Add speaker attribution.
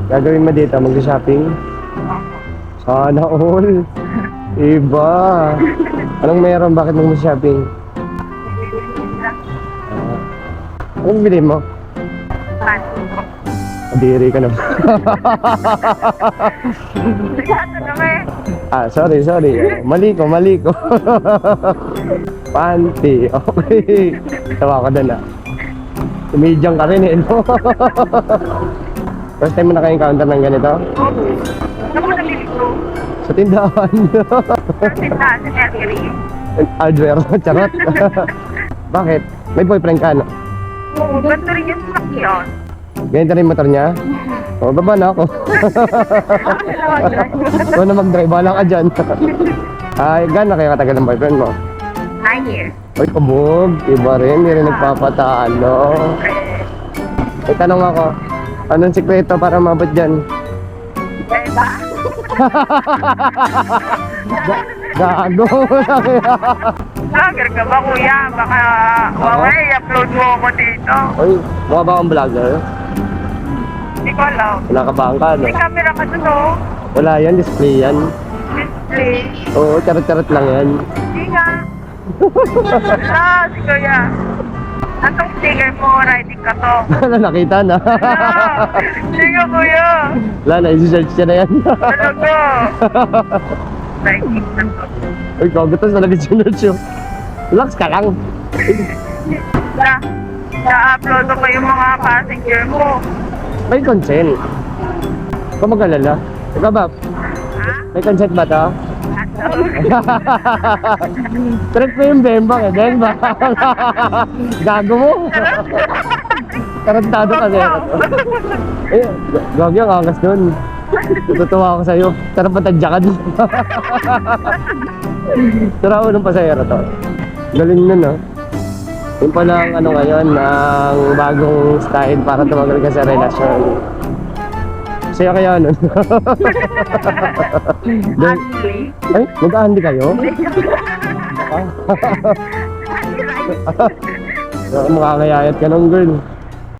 Speaker 1: Gagawin mo dito, mag-shopping? Sana all. Iba. Anong meron? Bakit mag-shopping? Anong bili mo? Adiri ka na. Sorry. Mali ko. Panty. Okay. Tawa ko doon Tumidyang ka rin no? First time mo naka-encounter ng ganito?
Speaker 2: Saan mo nabili ko?
Speaker 1: Sa tindahan.
Speaker 2: Sa tindahan, sa Mercury.
Speaker 1: Hardware. Charot. Bakit? May boyfriend ka, no?
Speaker 2: Oo, ganito rin yung sakyan.
Speaker 1: Ganito rin motor niya? O, baba na ako. Ikaw na mag-drive, bahala ka dyan. Ay, gano'n kayo katagal ng boyfriend mo?
Speaker 2: 9 years.
Speaker 1: Ay, kabog. Iba rin, hindi rin nagpapatalo. May tanong ako, anong sikreto para mabot dyan?
Speaker 2: Diba?
Speaker 1: Gago.
Speaker 2: Vlogger ka ba, kuya? Baka i-upload mo ako dito.
Speaker 1: Ay, mukha ba akong vlogger?
Speaker 2: Hindi ko alam.
Speaker 1: Kinakabahan ka, no?
Speaker 2: May camera ka to, no?
Speaker 1: Wala yan, display yan.
Speaker 2: Display.
Speaker 1: Oo, charot-charot lang yan.
Speaker 2: Hindi nga. Wala, si kuya. Anong sticker mo, riding ka to?
Speaker 1: Wala, nakita na.
Speaker 2: Hindi nga, kuya.
Speaker 1: Wala na, isi-search siya na yan.
Speaker 2: Talaga. Riding ka to.
Speaker 1: Uy, kagutas na nag-search yun. Relax ka lang.
Speaker 2: Na-upload ko yung mga passenger mo.
Speaker 1: May consent. Kung mag-alala. Ikaw ba?
Speaker 2: Ha?
Speaker 1: May consent ba to?
Speaker 2: Ato?
Speaker 1: Trip mo yung bembang eh, bembang. Gago mo. Tarantado kasi. Eh, gago yung angas nun. Tutuwa ako sa'yo. Tara patadya ka dun. Tara unang pasayero to. Galing nun ah. Yung palang ano ngayon, ang bagong style para tumagal ka sa relasyon. Saya kaya nun.
Speaker 2: Actually.
Speaker 1: Ay, mag-ahandi kayo? Makakayayat ka nung girl.